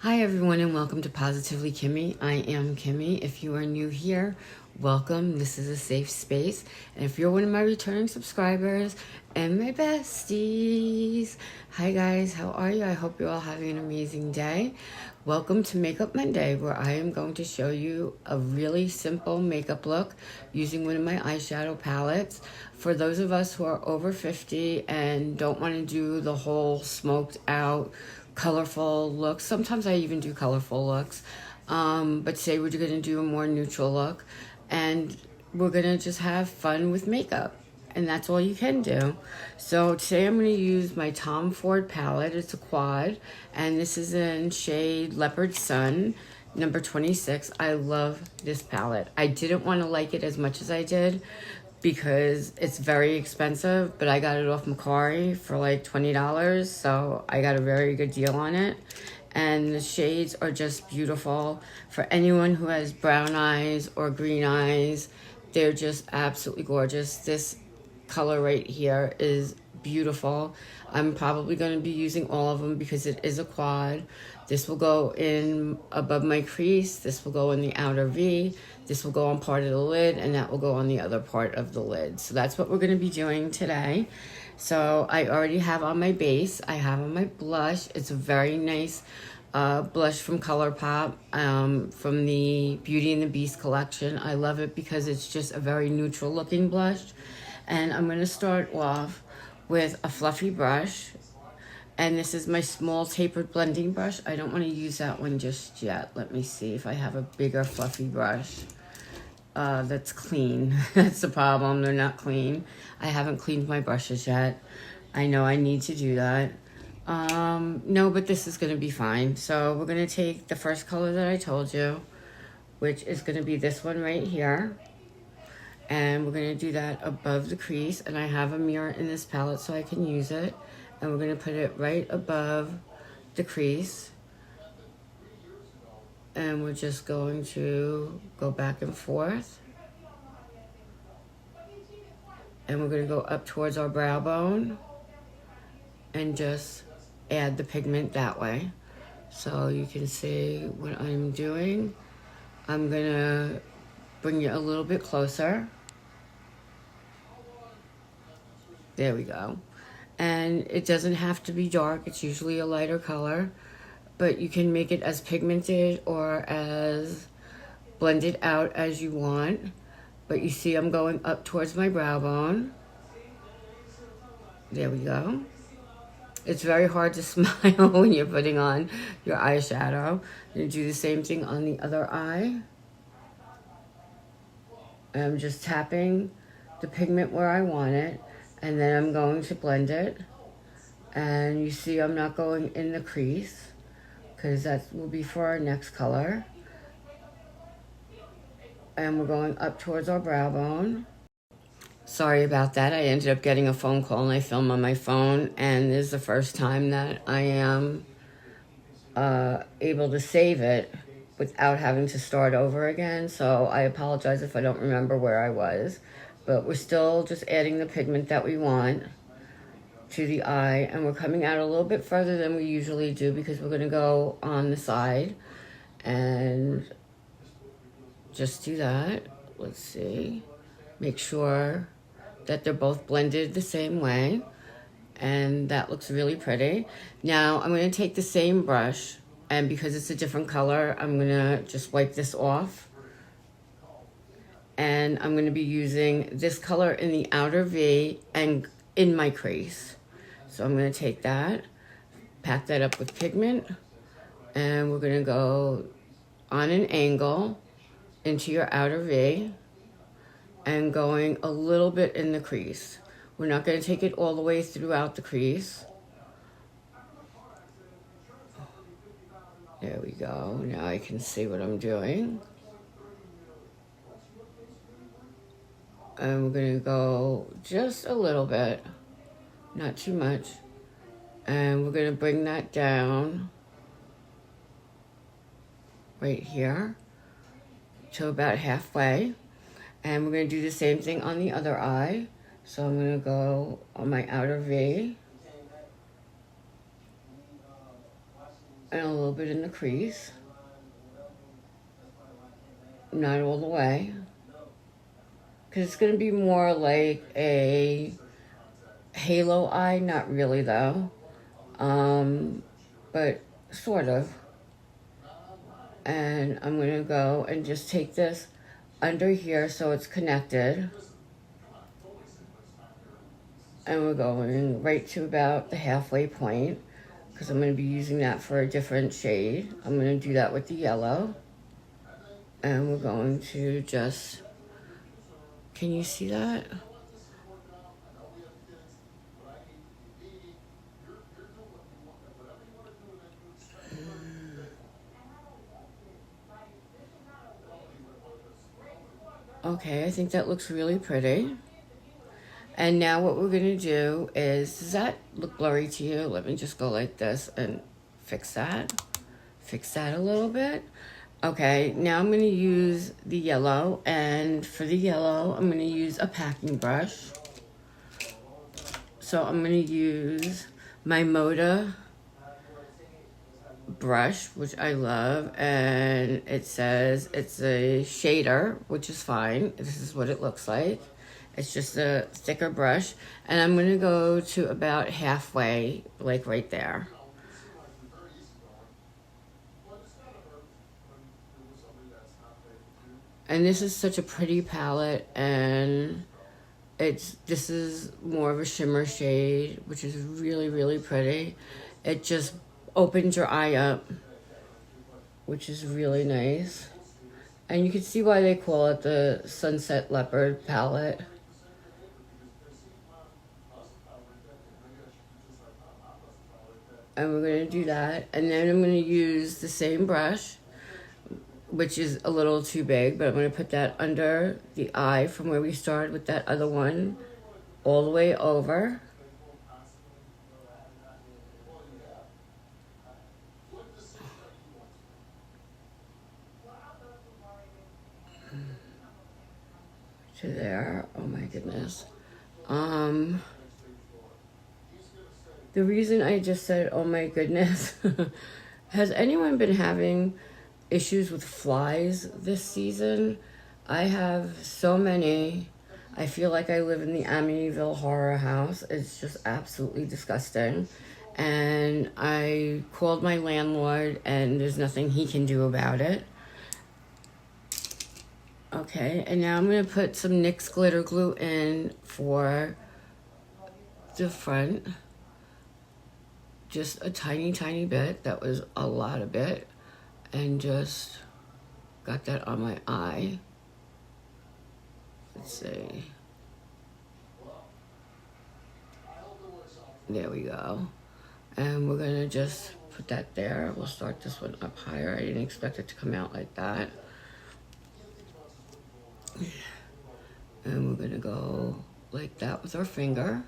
Hi everyone and welcome to Positively Kimmie. I am Kimmie. If you are new here, welcome. This is a safe space. And if you're one of my returning subscribers and my besties, hi guys, how are you? I hope you're all having an amazing day. Welcome to Makeup Monday, where I am going to show you a really simple makeup look using one of my eyeshadow palettes. For those of us who are over 50 and don't want to do the whole smoked out colorful looks. Sometimes I even do colorful looks. But today we're going to do a more neutral look. And we're going to just have fun with makeup. And that's all you can do. So today I'm going to use my Tom Ford palette. It's a quad. And this is in shade Leopard Sun, number 26. I love this palette. I didn't want to like it as much as I did, because it's very expensive, but I got it off Macari for like $20, so I got a very good deal on it. And the shades are just beautiful. For anyone who has brown eyes or green eyes, they're just absolutely gorgeous. This color right here is beautiful. I'm probably going to be using all of them because it is a quad. This will go in above my crease. This will go in the outer V. This will go on part of the lid, and that will go on the other part of the lid. So that's what we're going to be doing today. So I already have on my base. I have on my blush. It's a very nice blush from ColourPop, from the Beauty and the Beast collection. I love it because it's just a very neutral looking blush. And I'm going to start off with a fluffy brush. And this is my small tapered blending brush. I don't want to use that one just yet. Let me see if I have a bigger fluffy brush that's clean. That's the problem. They're not clean. I haven't cleaned my brushes yet. I know I need to do that. No, but this is going to be fine. So we're going to take the first color that I told you, which is going to be this one right here. And we're going to do that above the crease. And I have a mirror in this palette so I can use it. And we're going to put it right above the crease. And we're just going to go back and forth. And we're going to go up towards our brow bone and just add the pigment that way. So you can see what I'm doing. I'm going to bring you a little bit closer. There we go. And it doesn't have to be dark. It's usually a lighter color, but you can make it as pigmented or as blended out as you want. But you see I'm going up towards my brow bone. There we go. It's very hard to smile when you're putting on your eyeshadow. You do the same thing on the other eye. I'm just tapping the pigment where I want it. And then I'm going to blend it. And you see I'm not going in the crease, because that will be for our next color. And we're going up towards our brow bone. Sorry about that. I ended up getting a phone call and I filmed on my phone. And this is the first time that I am able to save it without having to start over again. So I apologize if I don't remember where I was. But we're still just adding the pigment that we want to the eye. And we're coming out a little bit further than we usually do because we're going to go on the side. And just do that. Let's see. Make sure that they're both blended the same way. And that looks really pretty. Now I'm going to take the same brush. And because it's a different color, I'm going to just wipe this off. And I'm going to be using this color in the outer V and in my crease. So I'm going to take that, pack that up with pigment, and we're going to go on an angle into your outer V and going a little bit in the crease. We're not going to take it all the way throughout the crease. There we go. Now I can see what I'm doing. And we're going to go just a little bit, not too much. And we're going to bring that down right here to about halfway. And we're going to do the same thing on the other eye. So I'm going to go on my outer V. and a little bit in the crease. Not all the way. Because it's going to be more like a halo eye. Not really, though. But sort of. And I'm going to go and just take this under here so it's connected. And we're going right to about the halfway point, because I'm going to be using that for a different shade. I'm going to do that with the yellow. And we're going to just, can you see that? Okay, I think that looks really pretty. And now what we're going to do is, does that look blurry to you? Let me just go like this and fix that. Fix that a little bit. Okay, now I'm going to use the yellow. And for the yellow, I'm going to use a packing brush. So I'm going to use my Moda brush, which I love. And it says it's a shader, which is fine. This is what it looks like. It's just a thicker brush. And I'm going to go to about halfway, like right there. And this is such a pretty palette. And this is more of a shimmer shade, which is really, really pretty. It just opens your eye up, which is really nice. And you can see why they call it the Sunset Leopard palette. And we're going to do that. And then I'm going to use the same brush, which is a little too big, but I'm going to put that under the eye from where we started with that other one, all the way over. To there. Oh my goodness. The reason I just said, oh my goodness, has anyone been having issues with flies this season? I have so many. I feel like I live in the Amityville horror house. It's just absolutely disgusting. And I called my landlord, and there's nothing he can do about it. Okay, and now I'm going to put some NYX glitter glue in for the front. Just a tiny, tiny bit. That was a lot of bit. And just got that on my eye. Let's see. There we go. And we're going to just put that there. We'll start this one up higher. I didn't expect it to come out like that. And we're going to go like that with our finger.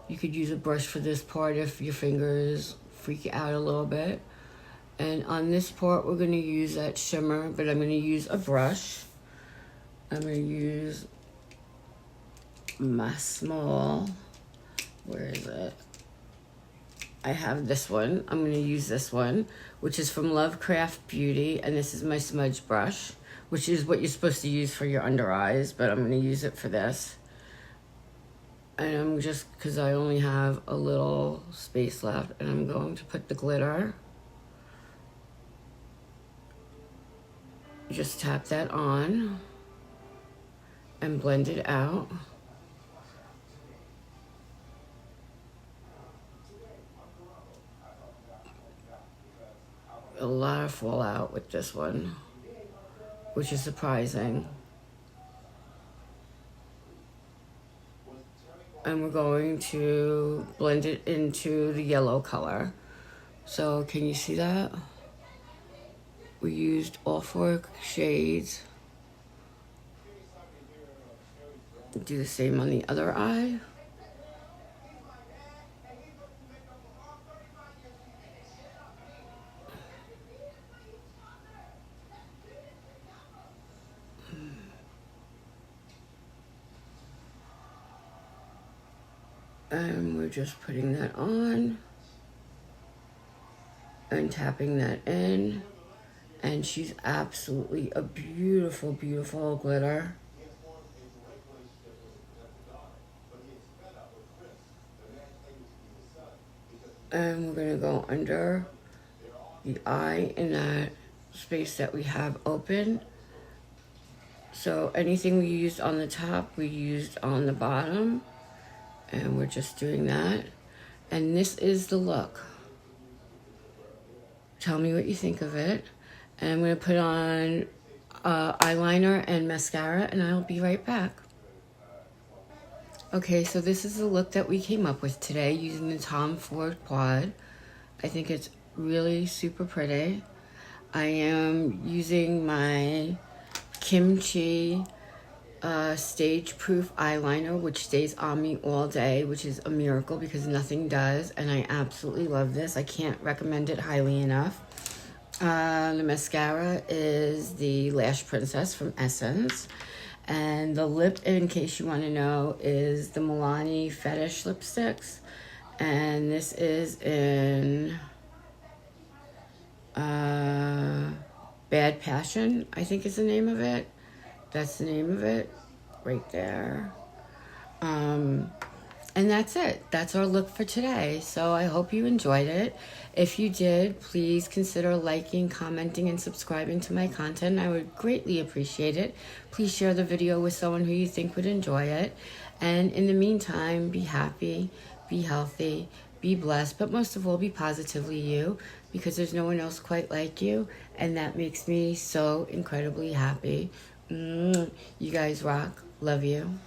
You could use a brush for this part if your fingers freak you out a little bit. And on this part, we're going to use that shimmer, but I'm going to use a brush. I'm going to use my small, where is it? I have this one. I'm going to use this one, which is from Lovecraft Beauty, and this is my smudge brush, which is what you're supposed to use for your under eyes, but I'm going to use it for this. And I'm just, because I only have a little space left, and I'm going to put the glitter. Just tap that on and blend it out. A lot of fallout with this one, which is surprising. And we're going to blend it into the yellow color. So can you see that? We used all 4 shades. Do the same on the other eye. And we're just putting that on. and tapping that in. And she's absolutely a beautiful, beautiful glitter. And we're going to go under the eye in that space that we have open. So anything we used on the top, we used on the bottom. And we're just doing that. And this is the look. Tell me what you think of it. And I'm going to put on eyeliner and mascara, and I'll be right back. Okay, so this is the look that we came up with today using the Tom Ford quad. I think it's really super pretty. I am using my Kimchi stage-proof eyeliner, which stays on me all day, which is a miracle because nothing does, and I absolutely love this. I can't recommend it highly enough. The mascara is the Lash Princess from Essence. And the lip, in case you want to know, is the Milani Fetish lipsticks. And this is in Bad Passion, I think is the name of it. That's the name of it, right there. And that's it. That's our look for today. So I hope you enjoyed it. If you did, please consider liking, commenting, and subscribing to my content. I would greatly appreciate it. Please share the video with someone who you think would enjoy it. And in the meantime, be happy, be healthy, be blessed, but most of all, be positively you, because there's no one else quite like you. And that makes me so incredibly happy. You guys rock. Love you.